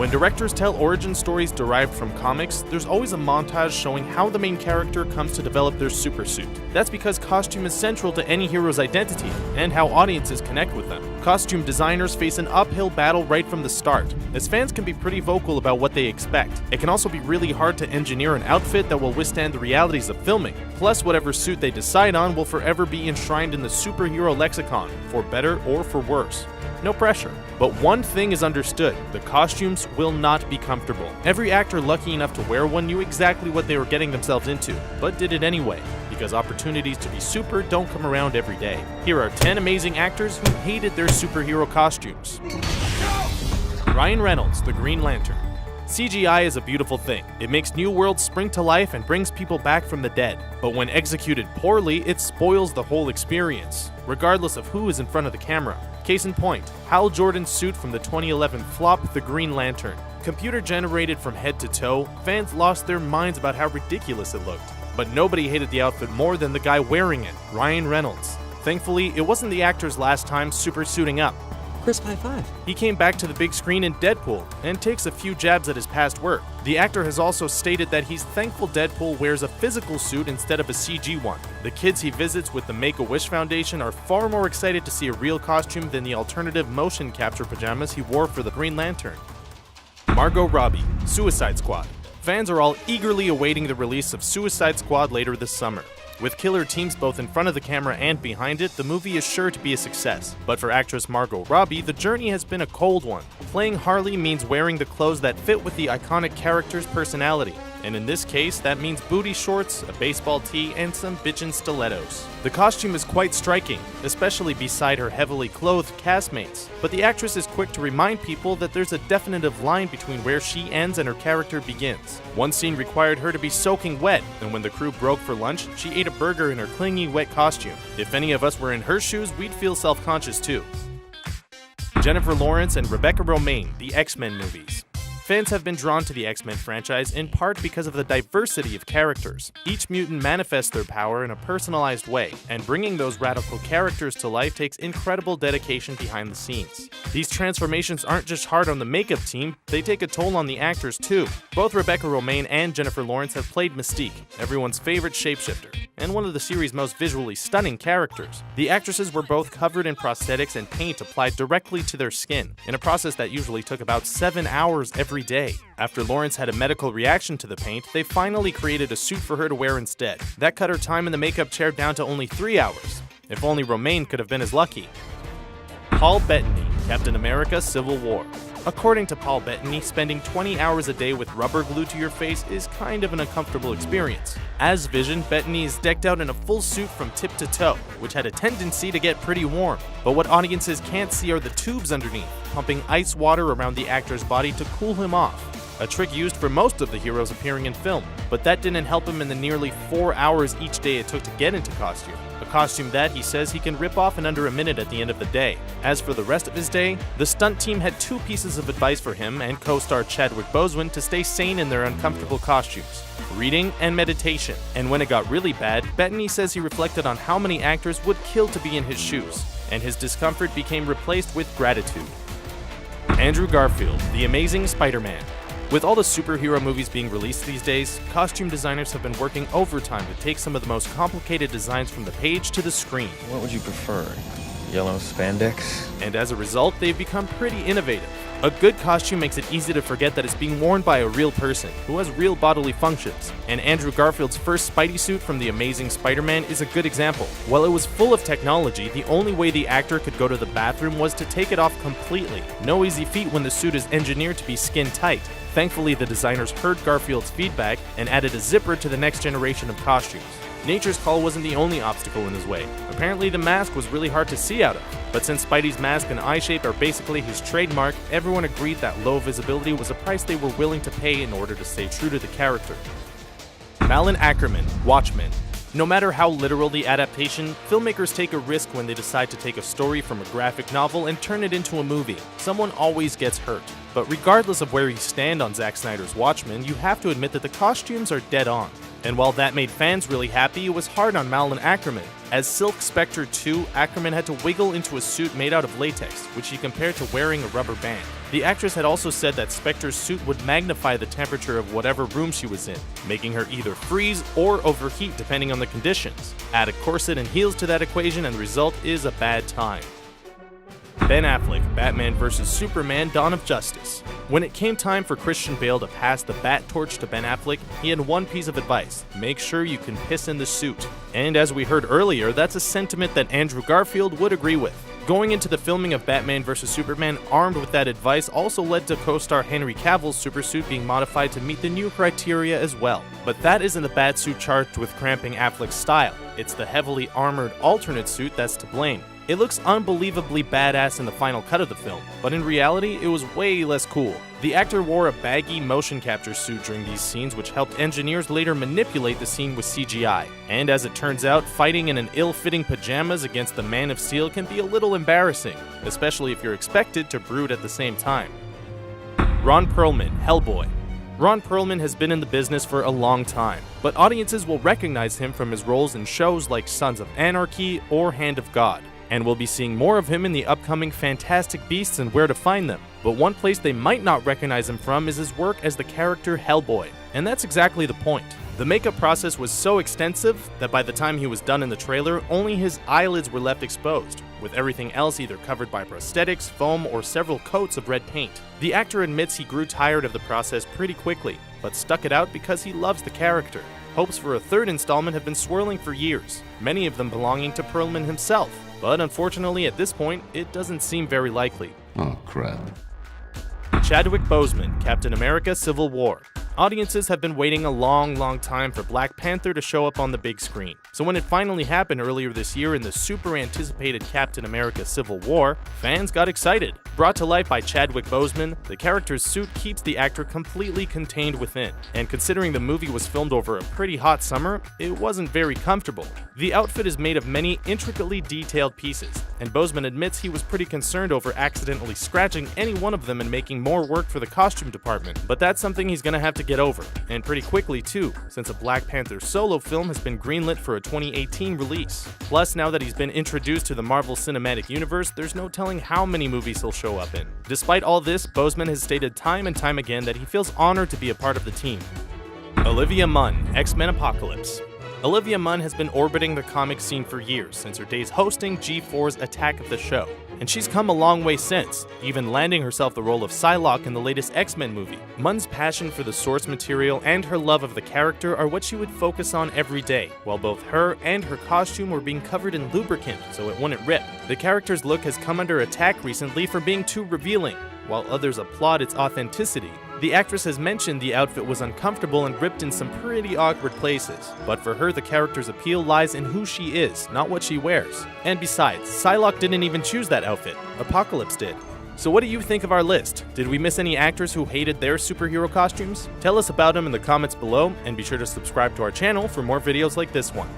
When directors tell origin stories derived from comics, there's always a montage showing how the main character comes to develop their supersuit. That's because costume is central to any hero's identity, and how audiences connect with them. Costume designers face an uphill battle right from the start, as fans can be pretty vocal about what they expect. It can also be really hard to engineer an outfit that will withstand the realities of filming. Plus, whatever suit they decide on will forever be enshrined in the superhero lexicon, for better or for worse. No pressure. But one thing is understood, the costumes will not be comfortable. Every actor lucky enough to wear one knew exactly what they were getting themselves into, but did it anyway, because opportunities to be super don't come around every day. Here are 10 amazing actors who hated their superhero costumes. Ryan Reynolds, the Green Lantern. CGI is a beautiful thing. It makes new worlds spring to life and brings people back from the dead. But when executed poorly, it spoils the whole experience, regardless of who is in front of the camera. Case in point, Hal Jordan's suit from the 2011 flop, The Green Lantern. Computer generated from head to toe, fans lost their minds about how ridiculous it looked. But nobody hated the outfit more than the guy wearing it, Ryan Reynolds. Thankfully, it wasn't the actor's last time supersuiting up. Crisp high five. He came back to the big screen in Deadpool and takes a few jabs at his past work. The actor has also stated that he's thankful Deadpool wears a physical suit instead of a CG one. The kids he visits with the Make-A-Wish Foundation are far more excited to see a real costume than the alternative motion capture pajamas he wore for the Green Lantern. Margot Robbie, Suicide Squad. Fans are all eagerly awaiting the release of Suicide Squad later this summer. With killer teams both in front of the camera and behind it, the movie is sure to be a success. But for actress Margot Robbie, the journey has been a cold one. Playing Harley means wearing the clothes that fit with the iconic character's personality. And in this case, that means booty shorts, a baseball tee, and some bitchin' stilettos. The costume is quite striking, especially beside her heavily clothed castmates. But the actress is quick to remind people that there's a definitive line between where she ends and her character begins. One scene required her to be soaking wet, and when the crew broke for lunch, she ate a burger in her clingy, wet costume. If any of us were in her shoes, we'd feel self-conscious too. Jennifer Lawrence and Rebecca Romijn, the X-Men movies. Fans have been drawn to the X-Men franchise in part because of the diversity of characters. Each mutant manifests their power in a personalized way, and bringing those radical characters to life takes incredible dedication behind the scenes. These transformations aren't just hard on the makeup team, they take a toll on the actors too. Both Rebecca Romijn and Jennifer Lawrence have played Mystique, everyone's favorite shapeshifter, and one of the series' most visually stunning characters. The actresses were both covered in prosthetics and paint applied directly to their skin, in a process that usually took about 7 hours every day. After Lawrence had a medical reaction to the paint, they finally created a suit for her to wear instead. That cut her time in the makeup chair down to only 3 hours. If only Romijn could have been as lucky. Paul Bettany, Captain America: Civil War. According to Paul Bettany, spending 20 hours a day with rubber glued to your face is kind of an uncomfortable experience. As Vision, Bettany is decked out in a full suit from tip to toe, which had a tendency to get pretty warm. But what audiences can't see are the tubes underneath, pumping ice water around the actor's body to cool him off. A trick used for most of the heroes appearing in film, but that didn't help him in the nearly 4 hours each day it took to get into costume. A costume that, he says, he can rip off in under a minute at the end of the day. As for the rest of his day, the stunt team had 2 pieces of advice for him and co-star Chadwick Boseman to stay sane in their uncomfortable costumes: reading and meditation. And when it got really bad, Bettany says he reflected on how many actors would kill to be in his shoes, and his discomfort became replaced with gratitude. Andrew Garfield, the Amazing Spider-Man. With all the superhero movies being released these days, costume designers have been working overtime to take some of the most complicated designs from the page to the screen. What would you prefer? Yellow spandex? And as a result, they've become pretty innovative. A good costume makes it easy to forget that it's being worn by a real person, who has real bodily functions. And Andrew Garfield's first Spidey suit from The Amazing Spider-Man is a good example. While it was full of technology, the only way the actor could go to the bathroom was to take it off completely. No easy feat when the suit is engineered to be skin tight. Thankfully, the designers heard Garfield's feedback and added a zipper to the next generation of costumes. Nature's call wasn't the only obstacle in his way. Apparently, the mask was really hard to see out of. But since Spidey's mask and eye shape are basically his trademark, everyone agreed that low visibility was a price they were willing to pay in order to stay true to the character. Malin Akerman, Watchmen. No matter how literal the adaptation, filmmakers take a risk when they decide to take a story from a graphic novel and turn it into a movie. Someone always gets hurt. But regardless of where you stand on Zack Snyder's Watchmen, you have to admit that the costumes are dead on. And while that made fans really happy, it was hard on Malin Akerman. As Silk Spectre 2, Akerman had to wiggle into a suit made out of latex, which he compared to wearing a rubber band. The actress had also said that Spectre's suit would magnify the temperature of whatever room she was in, making her either freeze or overheat depending on the conditions. Add a corset and heels to that equation and the result is a bad time. Ben Affleck, Batman vs. Superman: Dawn of Justice. When it came time for Christian Bale to pass the bat torch to Ben Affleck, he had one piece of advice: make sure you can piss in the suit. And as we heard earlier, that's a sentiment that Andrew Garfield would agree with. Going into the filming of Batman vs. Superman armed with that advice also led to co-star Henry Cavill's supersuit being modified to meet the new criteria as well. But that isn't the batsuit charged with cramping Affleck's style, it's the heavily armored alternate suit that's to blame. It looks unbelievably badass in the final cut of the film, but in reality, it was way less cool. The actor wore a baggy motion capture suit during these scenes, which helped engineers later manipulate the scene with CGI. And as it turns out, fighting in an ill-fitting pajamas against the Man of Steel can be a little embarrassing, especially if you're expected to brood at the same time. Ron Perlman, Hellboy. Ron Perlman has been in the business for a long time, but audiences will recognize him from his roles in shows like Sons of Anarchy or Hand of God. And we'll be seeing more of him in the upcoming Fantastic Beasts and Where to Find Them. But one place they might not recognize him from is his work as the character Hellboy. And that's exactly the point. The makeup process was so extensive that by the time he was done in the trailer, only his eyelids were left exposed, with everything else either covered by prosthetics, foam, or several coats of red paint. The actor admits he grew tired of the process pretty quickly, but stuck it out because he loves the character. Hopes for a third installment have been swirling for years, many of them belonging to Perlman himself. But unfortunately, at this point, it doesn't seem very likely. Oh, crap. Chadwick Boseman, Captain America: Civil War. Audiences have been waiting a long time for Black Panther to show up on the big screen. So when it finally happened earlier this year in the super anticipated Captain America: Civil War, fans got excited. Brought to life by Chadwick Boseman, the character's suit keeps the actor completely contained within. And considering the movie was filmed over a pretty hot summer, it wasn't very comfortable. The outfit is made of many intricately detailed pieces, and Boseman admits he was pretty concerned over accidentally scratching any one of them and making more work for the costume department. But that's something he's gonna have to get over, and pretty quickly too, since a Black Panther solo film has been greenlit for a 2018 release. Plus, now that he's been introduced to the Marvel Cinematic Universe, there's no telling how many movies he'll show up in. Despite all this, Boseman has stated time and time again that he feels honored to be a part of the team. Olivia Munn, X-Men Apocalypse. Olivia Munn has been orbiting the comic scene for years, since her days hosting G4's Attack of the Show. And she's come a long way since, even landing herself the role of Psylocke in the latest X-Men movie. Munn's passion for the source material and her love of the character are what she would focus on every day, while both her and her costume were being covered in lubricant so it wouldn't rip. The character's look has come under attack recently for being too revealing, while others applaud its authenticity. The actress has mentioned the outfit was uncomfortable and ripped in some pretty awkward places, but for her the character's appeal lies in who she is, not what she wears. And besides, Psylocke didn't even choose that outfit, Apocalypse did. So what do you think of our list? Did we miss any actors who hated their superhero costumes? Tell us about them in the comments below, and be sure to subscribe to our channel for more videos like this one.